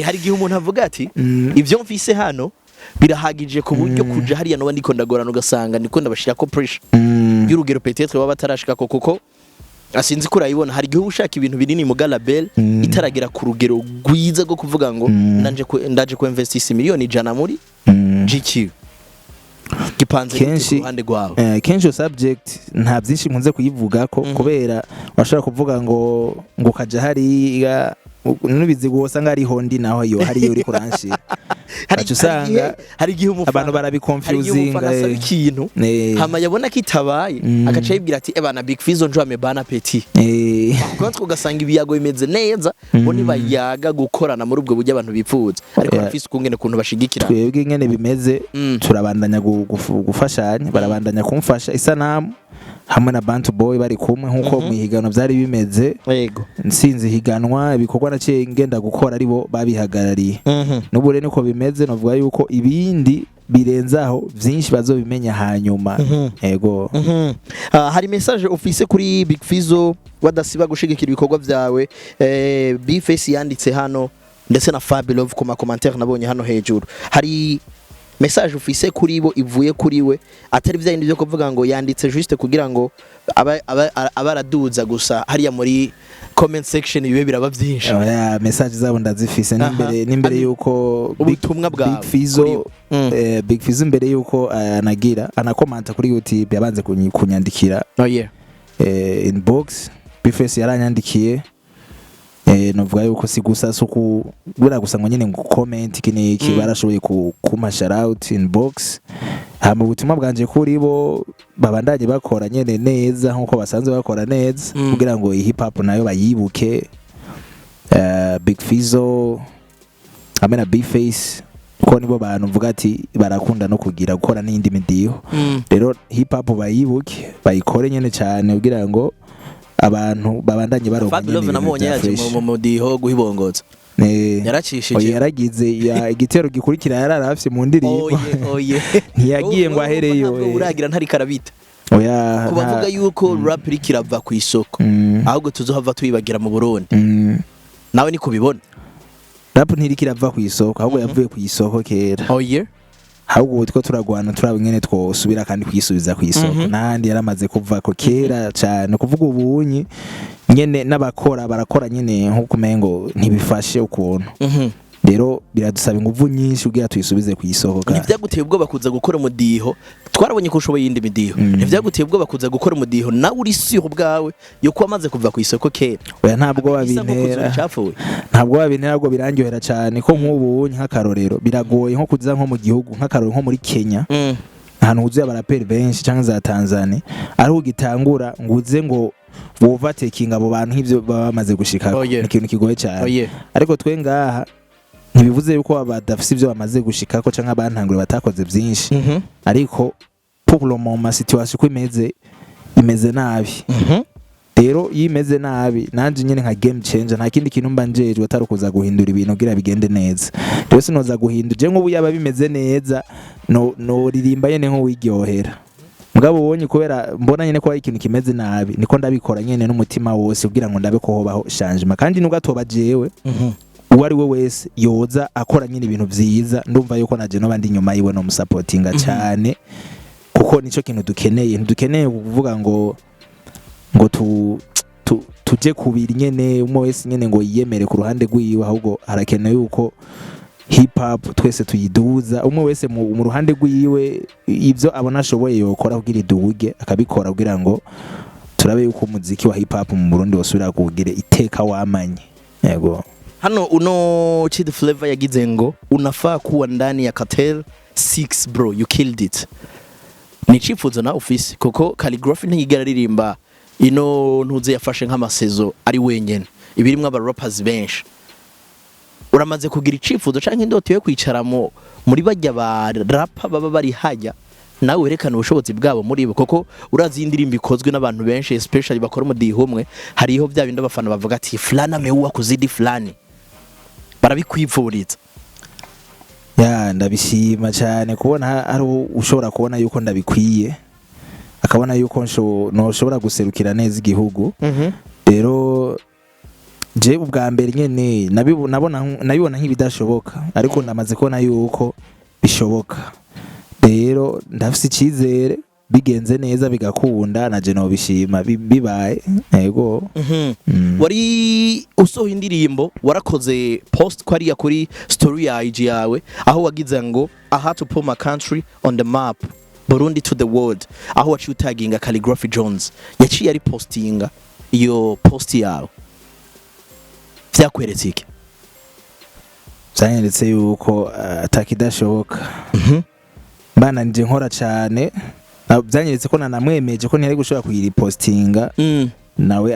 hari gihe umuntu avuga ati ivyo mfise hano birahagije ku buryo kuja hariya no bandiko ndagorana ugasanga ndiko ndabashira ko pressure y'urugero peut-être baba batarashika kuko asinzi ko urayibona hari gihe ushaka ibintu binini mu galabel itaragera ku rugero rwiza rwo kuvuga ngo ndaje ku investisi miliyoni 100 muri GQ gipanze ku ruhande rwawe kenshi subject nta byinshi nkunze kuyivuga ko kubera washaka kuvuga ngo kaja hari nubizi gusanga ari hondi naho yo hari yo uri kuranshira acu usanga hari gihe umufana abantu barabiconfusing ikintu hama yabona kitabaye agaca yibwira ati ebana Big Fizzo njo amebana petit kuko ugasanga ibiyago bimeze neza bo nibayaga gukorana muri ubwo buryo abantu bipfuza ariko bafise ukungene kuntu bashigikira twebwe ingene bimeze turabandanya gufashanya barabandanya kumfasha isanamu hamwe na Bantu Boy bari kumwe nkuko mu higano byari bimeze yego nsinzi higanwa ibikorwa naciye ngenda gukora aribo babihagarariye n'ubure niko bimeze novuga yuko ibindi birenzaho byinshi bazobimenya hanyuma yego hari message office kuri Big Fizzo wadasiba gushigikira ibikorwa byawe Bface yanditse hano ndetse na Fabelove ku commentaire nabonye hano hejuru hari message office kuri bo ivuye kuri we atari vyindi byo kuvuga ngo yanditse juste kugira ngo abaraduza gusa hariya muri comment section bibe biraba byinshi message zabo ndazifise nimbere yuko ubutumwa bwa Big Fizzo mbere yuko anagira anakomanta kuri YouTube yabanze kunyandikira inbox Bface yaranyandikiye novuga yuko si gusa suku bura gusa ngo nyene ngo comment kini kibarashoboye kuma shout out inbox hama ubutumwa bwanje kuri bo babandanye bakora nyene neza nkuko basanzwe bakora neza kugira ngo hip hop nayo bayibuke Big Fizzo amena Bface ko nibo bantu mvuga ati barakunda no kugira gukora n'indi midiho rero hip hop bayibuke bayikore nyene cyane kugira ngo abantu babandanye baronka Fabelove namonye yaje mu mudiho guhibongoza yaracishije yaragize igitero gikurikira yararafye mu ndirimbo ntiyagiye ngo ahereyo uragira ntari karabita oya kubavuga yuko rap rikirava ku isoko ahubwo tuzohava tuyibagira mu Burundi nawe niko bibona rap ntirikirava ku isoko ahubwo yavuye ku isoko kera ahubwo two turagwana turaba ingene twosubira kandi kwisubiza ku isoko nandi yaramaze kuva ko kera cyane kuvuga ubunyi nyene n'abakora barakora nyene nko kumengo ntibifashe ukuntu rero biradusaba inguvu nyinshi kugira tuyisubize ku isoko kandi ntivyaguteye ubwo bakuza gukora umudiho twarabonye ko ushoboye yindi midiho ntivyaguteye ubwo bakuza gukora umudiho nawe uri sure bwawe yuko amaze kuva ku isoko kera oya ntabwo babintera ngo birangyohera cyane ko nk'ubu nk'akarorero biragoye nko kuza nko mu gihugu nk'akarorero nko muri Kenya ahantu huzuye abaraperi benshi cyangwa za Tanzania ari ugitangura nguze ngo overtaking abo bantu nk'ivyo baba bamaze gushika ni ikintu kigoye cyane ariko twe ngaha ntibivuze yuko abadafise ivyo bamaze gushika ko canke abantangure batakoze byinshi ariko pour le moment situation ko imeze nabi rero yimeze nabi nanje nyene nka game changer nta kindi kintu mba njejwe atarukuza guhindura ibintu kugira bigende neza rero sinoza guhindura je nk'ubu yaba bimeze neza no ririmba yene nko wigyohera mugabo ubonye kubera mbona nyene ko ari ikintu kimeze nabi niko ndabikora nyene n'umutima wose kugira ngo ndabe ko hobaho changement kandi nuko atoba jewe uwari we wese yoza akora nyine ibintu vyiza ndumva yuko naje no bandi nyuma yiwe no musupportinga cyane kuko nico kintu dukeneye kuvuga ngo tuje kubiri nyene umwe wese nyene ngo yiyemere ku ruhande rwiwe ahubwo harakeneye yuko hip hop twese tuyiduza umwe wese mu ruhande rwiwe ivyo abona ashoboye yokora kugira iduge akabikora kugira ngo turabe yuko umuziki wa hip hop mu Burundi wasubira kugira iteka wamanye yego hano uno Chid Flavor yagize ngo unafaa kuwa ndani ya Cartel 6 bro you killed it ni cifuzo na office koko Khaligraph ntigera ririmba ino ntuze yafashe nk'amasezo ari wenyene ibirimwe aba rappers benshi uramaze kugira icifuzo canke indoto yo kwicaramo muri bajya ba rapper baba bari hajya nawe werekana ubushobozi bwabo muri bo koko urazi indirimbo ikozwe n'abantu benshi especially bakora umudiho umwe hariho bya bindi abafana bavuga ati fulana meua kuzidi fulani barabikwivuriza ndabishima cyane kubona hari ushobora kubona yuko ndabikwiye akabona yuko noshobora guserukira neza igihugu rero je ubwa mbere nyene nabibona nk'ibidashoboka ariko ndamaze kubona yuko bishoboka rero ndafise icizere bigenze neza bigakunda naje no bishima bibaye yego wari usohoye indirimbo warakoze post kwariya kuri story ya IG yawe aho wagize ngo I had to put my country on the map Burundi to the world aho waciye utaginga Khaligraph Jones yaciye ari postinga iyo post yawe vyakweretse iki? byanyeretse yuko atakidashoboka mbana nje nkora cyane byanyeretse ko nanamwemeje ko ntiyari gushobora kuyiripostinga nawe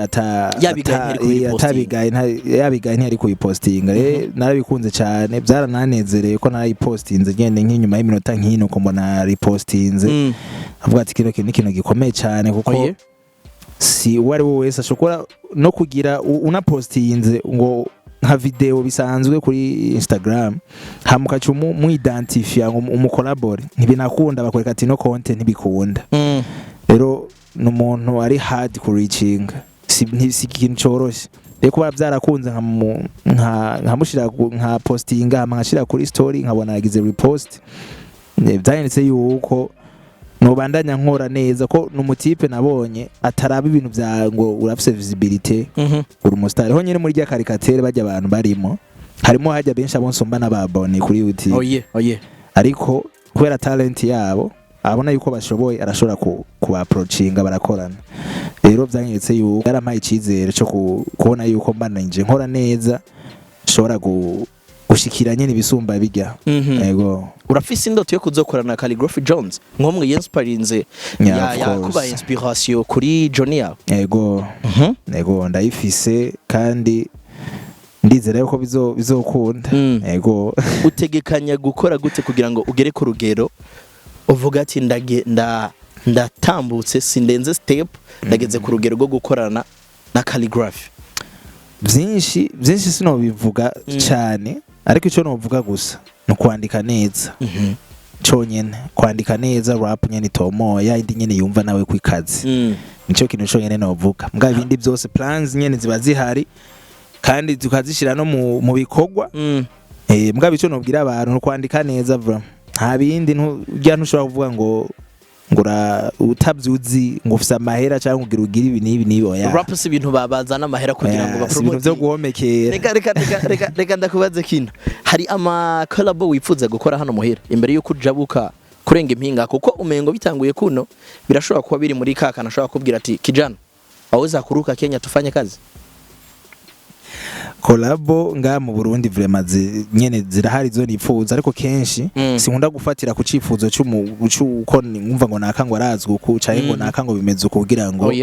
yabigaye ntiyari kuyipostinga narabikunze cyane byarananezereye ko narayipostinze ngende nk'inyuma y'iminota nk'ino ko mbona ripostinze avuga ati kino kintu ikintu gikomeye cyane kuko si uwari wese ashobora no kugira unapostinze ngo nka video bisanzwe kuri Instagram hamukacu mu identify ngo umukolabore ntibinakunda bakwereka ati no content ntibikunda rero n'umuntu ari hard ku reaching si ikintu cyoroshye rero kuba byarakunze nkamushira nka postinga nkashira kuri story nkabona yagize repost byanyeretse yuko nobandanya nkora neza ko n'umutipe nabonye ataraba ibintu bya ngo urafise visibility uri umustar ho nyine muri rya caricature bajya abantu barimo harimo hajya benshi abonsomba n'ababone kuri YouTube ariko kubera talent yabo abona yuko bashoboye arashobora ku approachinga barakorana rero byanyeretse yuko yarampaye ikizere cyo kubona yuko mbananje nkora neza shobora gushikiranye n'ibisumba bijya yego urafise indoto yo kuzokorana na Khaligraph Jones nkomwe yenspirinze kuba inspiration kuri Johnny yawe yego ndayifise kandi ndizera yuko bizokunda yego utegekanya gukora gute kugira ngo ugere ku rugero uvuga ati ndatambutse sindenze step ndageze ku rugero rwo gukorana na Khaligraph? byinshi sino bivuga cyane ariko icyo novuga gusa no kwandika neza cyonyene kwandika neza rap nyene tomoya indi nyene yumva nawe kwikazi nico kintu cyonyene novuga mbwa ibindi byose plans nyene ziba zihari kandi tukazishira no mu bikorwa mbwa bico nobwira abantu no kwandika neza bro nta bindi ntushobora kuvuga ngo ngura utabyuzi ngo ufisa amahera cyangwa ugira ibi nibi oya rap si ibintu babazana amahera kugira ngo bapromote byo guhomekera reka ndakubaze kino hari ama collab wifuza gukora hano muhira imbere yuko ujabuka kurenga impinga kuko umengo bitanguye kuno birashobora kuba biri muri kakana ashobora kubwira ati kijana waweza kuruka Kenya tufanye kazi kolabo nga mu Burundi vraiment nyene zirahari zo nifuza ariko kenshi sinkunda gufatira ku cifuzo cy'uko numva ngo nakango arazwe uko caye ngo nakango bimeze uko kugira ngo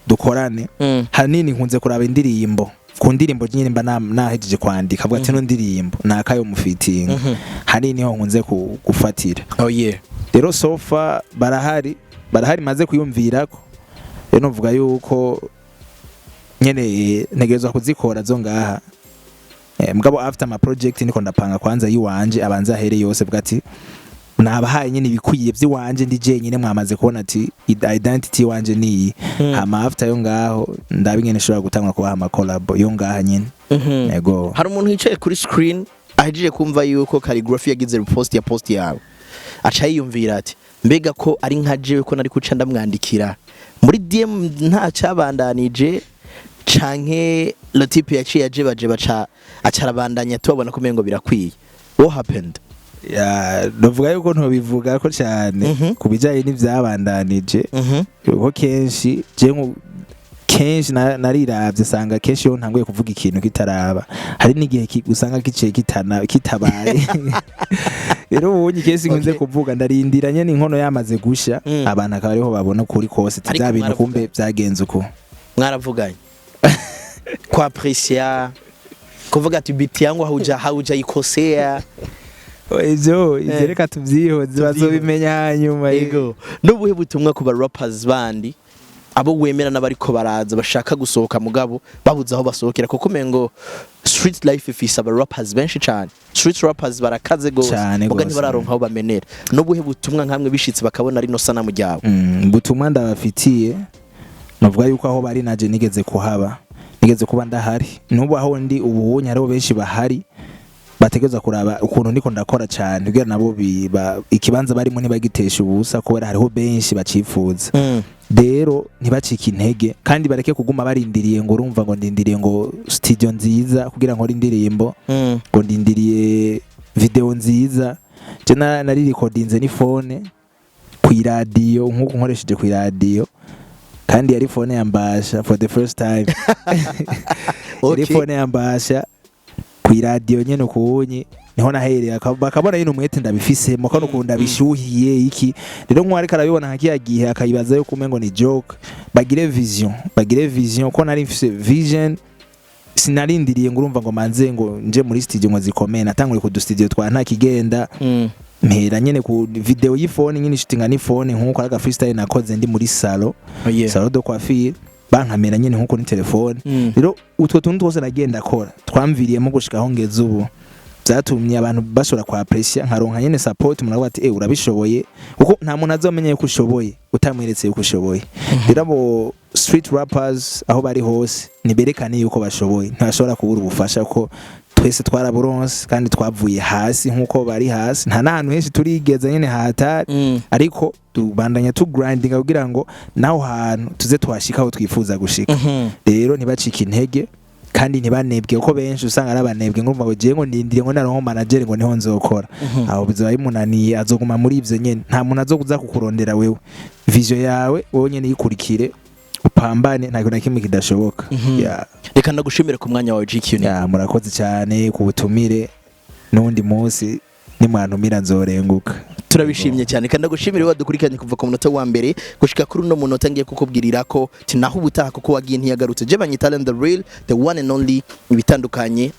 dukorane hanini nkunze kuraba indirimbo ku ndirimbo nyine mba nahejeje kwandika avuga ati no ndirimbo nakayo mufitinga hanini ho nkunze gufatira rero sofa barahari maze kuyumvirako rero novuga yuko nyene ntegerezwa kuzikora zo ngaha mugabo after my project niko ndapanga kwanza yiwanje abanza here yose bwati nabahaye nyene bikwiye byiwanje ndi je nyene mwamaze kubona ati identity wanje ni hama after yo ngaho ndabingene shobora gutangwa kubaha ama collab yo ngaha nyene yego hari umuntu yicaye kuri screen ahijije kumva yuko Khaligraph yagize repost ya post yawe aca yiyumvira ati mbega ko ari nka jewe ko nari kuca ndamwandikira muri DM nta cabandanije canke Latipe yaciye aje baca acarabandanya tubabona ko mengo birakwiye. What happened? Ndavuga yuko ntobivuga ko cyane kubijaye n'ivyabandanije ko kenshi kenshi nariravye sanga kenshi yo ntanguye kuvuga ikintu kitaraba hari n'igihe usanga kiciye kitabaye rero ubonye kesi nkunze kuvuga ndarindira nyene inkono yamaze gusha abantu akabariho babona kuri kose tizaba bintu kumbe byagenze uko mwaravuganye kwa apreciar kuvuga ati biti yangu hauja ikosea Ejo izereka tuvyihoze bazobimenya hanyuma yego n'ubuhe butumwa ku ba rappers bandi abo wemera n'abariko baraza bashaka gusohoka mugabo babuze aho basohokera kuko mengo street life ifisa aba rappers benshi cyane street rappers barakaze gose uga ntibararonka aho bamenera n'ubuhe butumwa nkamwe bishitse bakabona ari no sana mu ryabo butumwa ndabafitiye navuga yuko aho bari naje nigeze kuba ndahari n'ubu aho ndi ubu nyaro benshi bahari bategeza kuraba ukuntu ndiko ndakora cyane kugira nabo ikibanza barimo ntibagitesha ubusa kubera hariho benshi bacifuza rero ntibacike intege kandi bareke kuguma barindiriye ngo urumva ngo ndindiriye ngo studio nziza kugira ngo indirimbo ngo ndindiriye video nziza je nari recordinze ni phone ku radio nkuko nkoresheje ku radio kandi yari phone yambasha for the first time. Yari phone yambasha ku radio nyene kuunyi niho nahereye bakabona yino umwete ndabifisemo kandi ukunda bishuhiye iki rero nkwari karabibona hakiya gihe akayibaza yo kumengo ni joke bagire vision ko nari mfise vision sinarindiriye ngurumva ngo manze ngo nje muri studio ngo zikomeye natangure ku du studio twa nta kigenda mpera nyene ku video y'ifone nyine shootinga ni phone nkuko araga freestyle nakoze ndi muri salon salon de coiffure bankamera nyene nkuko ni telefone rero utwo tuntu twose nagenda akora twamviriyemo gushika aho ngeze ubu byatumye abantu bashobora kwa pressure nkaronka nyene support muravuga ati urabishoboye kuko nta muntu azomenya yuko ushoboye utamweretse yuko ushoboye rero abo street rappers aho bari hose niberekane yuko bashoboye ntashobora kubura ubufasha ko twese twaraburonse kandi twavuye hasi nkuko bari hasi nta nahantu henshi turigeza nyene hatari ariko tubandanya tu grinding kugira ngo naho hantu tuze twashika aho twifuza gushika rero ntibacika intege kandi ntibanebwe uko benshi usanga ari abanebwe ngumva ngo je ngo ndindire ngo naronko manager ngo niho nzokora aho bizoba bimunaniye azoguma muri ivyo nyene nta muntu azokuza kukurondera wewe vision yawe wowe nyene yikurikire upambane ntabwo na kimwe kidashoboka reka ndagushimire ku mwanya wawe GQ murakoze cyane ku butumire n'undi munsi nimwantumira nzorenguka turabishimye cyane kandi ndagushimire wadukurikiranye kuva ku munota wa mbere gushika kuri no munota ngiye kukubwirira ko tinaho ubutaha kuko wagiye ntiyagarutse je banyita the real the one and only ibitandukanye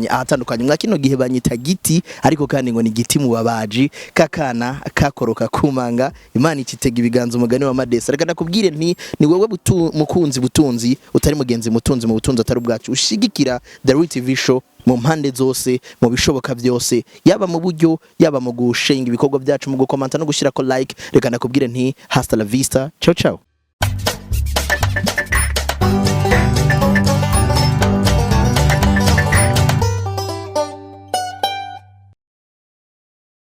ahatandukanye mwakino gihe banyita giti ariko kandi ngo ni giti mu babaji kakana kakoroka kumanga imana ikitega ibiganza umugani wa Madesa reka nakubwire nti ni wewe mukunzi butunzi utari mugenzi mutunzi mu butunzi atari ubwacu ushigikira the real TV show mu mpande zose mu bishoboka byose yaba mu buryo yaba mu gushinga ibikorwa byacu mu gukomanta no gushira ko like reka nakubwire nti hasta la vista ciao ciao